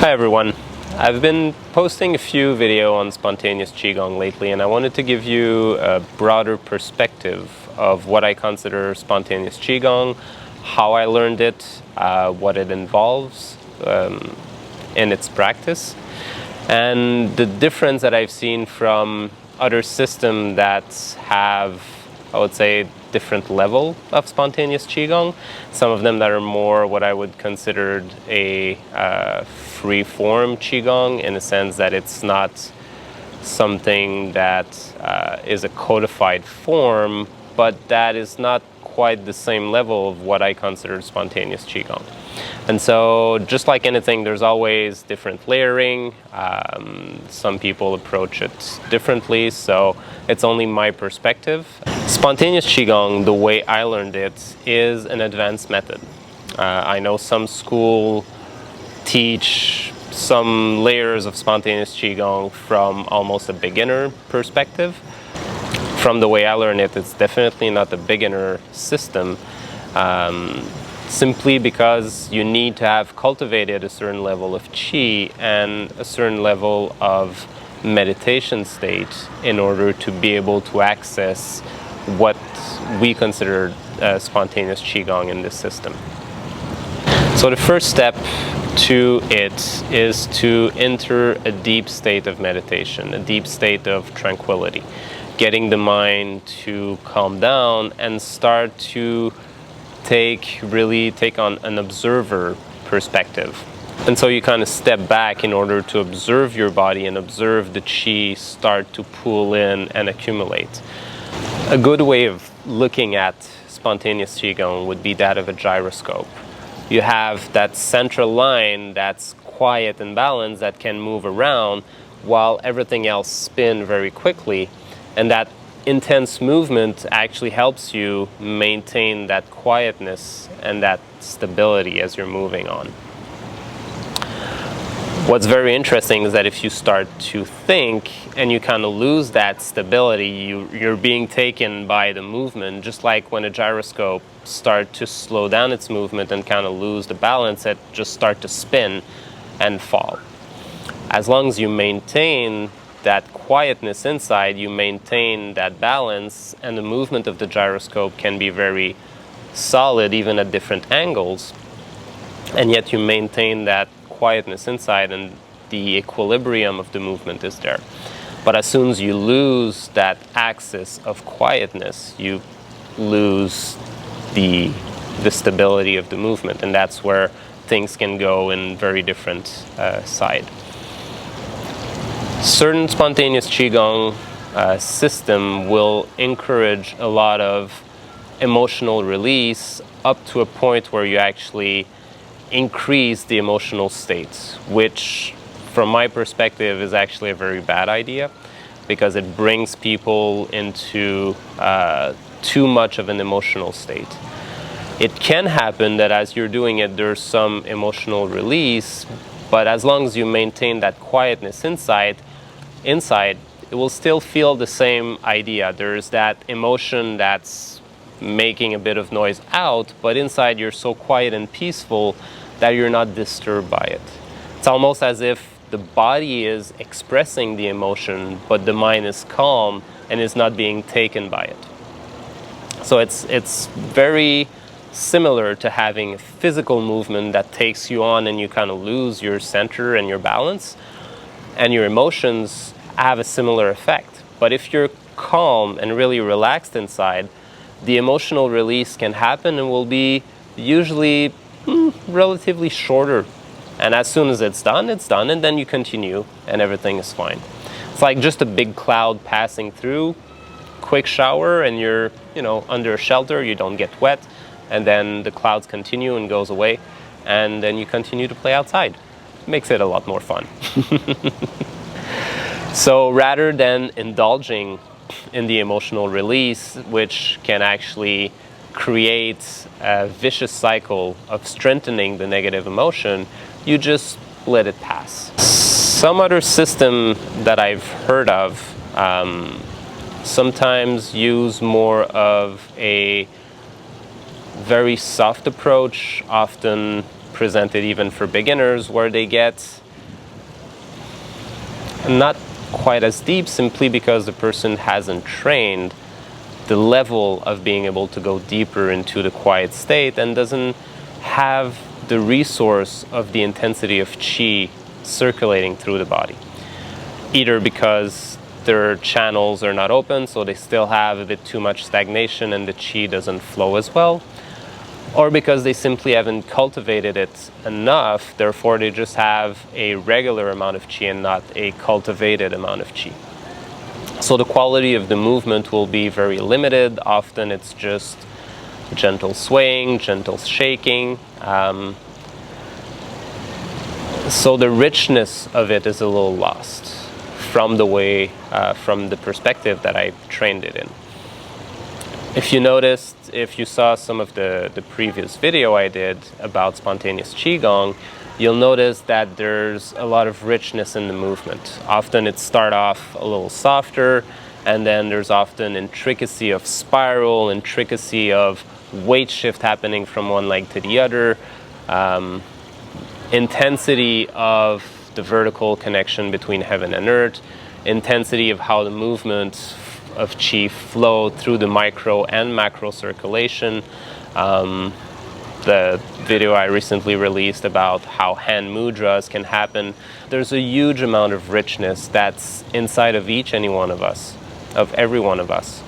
Hi everyone. I've been posting a few videos on Spontaneous Qigong lately, and I wanted to give you a broader perspective of what I consider Spontaneous Qigong, how I learned it, what it involves in its practice, and the difference that I've seen from other systems that have, I would say, different level of Spontaneous Qigong. Some of them that are more what I would consider a free-form Qigong, in the sense that it's not something that is a codified form, but that is not quite the same level of what I consider Spontaneous Qigong. And so, just like anything, there's always different layering. Some people approach it differently, so it's only my perspective. Spontaneous Qigong, the way I learned it, is an advanced method. I know some schools teach some layers of Spontaneous Qigong from almost a beginner perspective. From the way I learned it, it's definitely not a beginner system. Simply because you need to have cultivated a certain level of qi and a certain level of meditation state in order to be able to access what we consider Spontaneous Qigong in this system. So the first step to it is to enter a deep state of meditation, a deep state of tranquility, getting the mind to calm down and start to take on an observer perspective. And so you kind of step back in order to observe your body and observe the qi start to pull in and accumulate. A good way of looking at Spontaneous Qigong would be that of a gyroscope. You have that central line that's quiet and balanced that can move around while everything else spins very quickly, and that intense movement actually helps you maintain that quietness and that stability as you're moving on. What's very interesting is that if you start to think and you kind of lose that stability, you're being taken by the movement, just like when a gyroscope starts to slow down its movement and kind of lose the balance, it just starts to spin and fall. As long as you maintain that quietness inside, you maintain that balance, and the movement of the gyroscope can be very solid even at different angles, and yet you maintain that quietness inside and the equilibrium of the movement is there. But as soon as you lose that axis of quietness, you lose the stability of the movement, and that's where things can go in very different side. Certain Spontaneous Qigong system will encourage a lot of emotional release up to a point where you actually increase the emotional states, which from my perspective is actually a very bad idea, because it brings people into too much of an emotional state. It can happen that as you're doing it, there's some emotional release, but as long as you maintain that quietness inside, it will still feel the same idea. There's that emotion that's making a bit of noise out, but inside you're so quiet and peaceful that you're not disturbed by it. It's almost as if the body is expressing the emotion, but the mind is calm and is not being taken by it. So it's very similar to having a physical movement that takes you on and you kind of lose your center and your balance, and your emotions have a similar effect. But if you're calm and really relaxed inside, the emotional release can happen and will be usually relatively shorter. And as soon as it's done, and then you continue and everything is fine. It's like just a big cloud passing through, quick shower, and you're under a shelter, you don't get wet, and then the clouds continue and goes away, and then you continue to play outside. Makes it a lot more fun. So rather than indulging in the emotional release, which can actually create a vicious cycle of strengthening the negative emotion, you just let it pass. Some other system that I've heard of sometimes use more of a very soft approach, often presented even for beginners, where they get not quite as deep, simply because the person hasn't trained the level of being able to go deeper into the quiet state and doesn't have the resource of the intensity of qi circulating through the body. Either because their channels are not open, so they still have a bit too much stagnation and the qi doesn't flow as well, or because they simply haven't cultivated it enough, therefore they just have a regular amount of qi and not a cultivated amount of qi. So the quality of the movement will be very limited. Often it's just gentle swaying, gentle shaking. So the richness of it is a little lost from the perspective that I trained it in. If you noticed, if you saw some of the previous video I did about Spontaneous Qigong, you'll notice that there's a lot of richness in the movement. Often it starts off a little softer, and then there's often intricacy of spiral, intricacy of weight shift happening from one leg to the other, intensity of the vertical connection between heaven and earth, intensity of how the movement of qi flow through the micro and macro circulation. The video I recently released about how hand mudras can happen. There's a huge amount of richness that's inside of each and any one of us, of every one of us,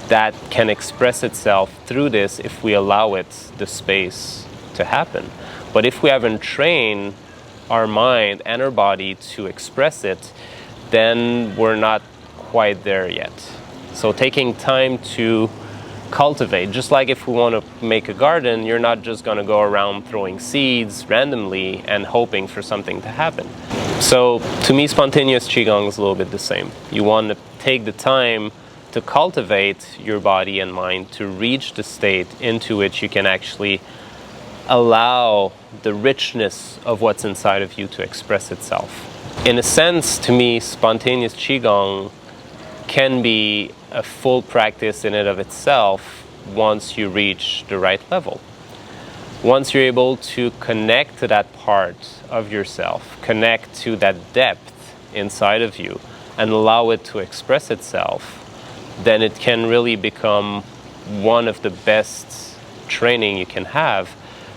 that can express itself through this if we allow it the space to happen. But if we haven't trained our mind and our body to express it, then we're not quite there yet. So taking time to cultivate, just like if we want to make a garden, you're not just going to go around throwing seeds randomly and hoping for something to happen. So to me, Spontaneous Qigong is a little bit the same. You want to take the time to cultivate your body and mind to reach the state into which you can actually allow the richness of what's inside of you to express itself. In a sense, to me, Spontaneous Qigong can be a full practice in and of itself once you reach the right level. Once you're able to connect to that part of yourself, connect to that depth inside of you, and allow it to express itself, then it can really become one of the best training you can have,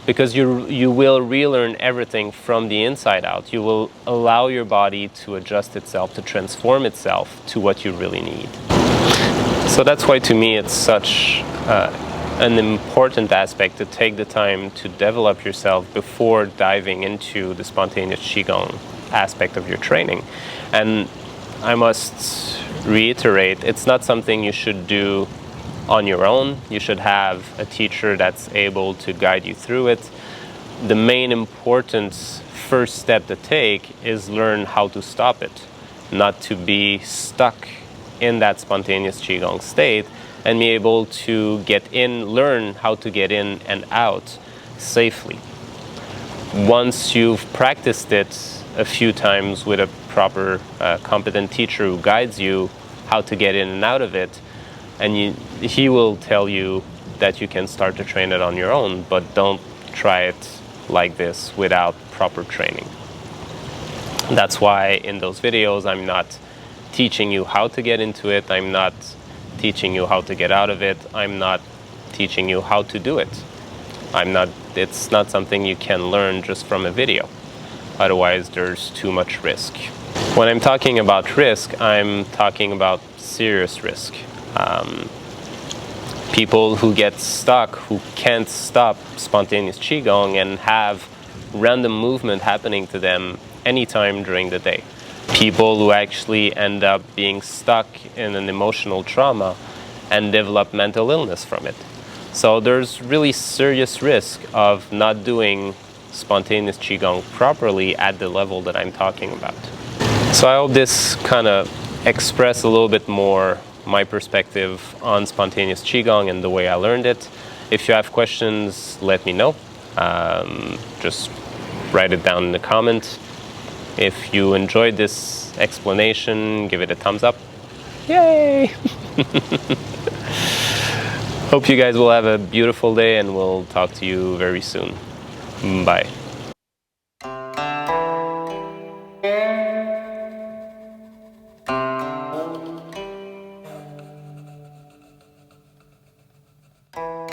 because you will relearn everything from the inside out. You will allow your body to adjust itself, to transform itself to what you really need. So that's why to me it's such an important aspect to take the time to develop yourself before diving into the Spontaneous Qigong aspect of your training. And I must reiterate, it's not something you should do on your own. You should have a teacher that's able to guide you through it. The main important first step to take is learn how to stop it, not to be stuck in that Spontaneous Qigong state, and be able to learn how to get in and out safely. Once you've practiced it a few times with a proper competent teacher who guides you how to get in and out of it, and he will tell you that you can start to train it on your own, but don't try it like this without proper training. That's why in those videos I'm not teaching you how to get into it, I'm not teaching you how to get out of it, I'm not teaching you how to do it. It's not something you can learn just from a video. Otherwise there's too much risk. When I'm talking about risk, I'm talking about serious risk. People who get stuck, who can't stop Spontaneous Qigong and have random movement happening to them anytime during the day. People who actually end up being stuck in an emotional trauma and develop mental illness from it. So there's really serious risk of not doing Spontaneous Qigong properly at the level that I'm talking about. So I hope this kind of express a little bit more my perspective on Spontaneous Qigong and the way I learned it. If you have questions, let me know. Just write it down in the comment. If you enjoyed this explanation, give it a thumbs up. Yay! Hope you guys will have a beautiful day, and we'll talk to you very soon. Bye. you.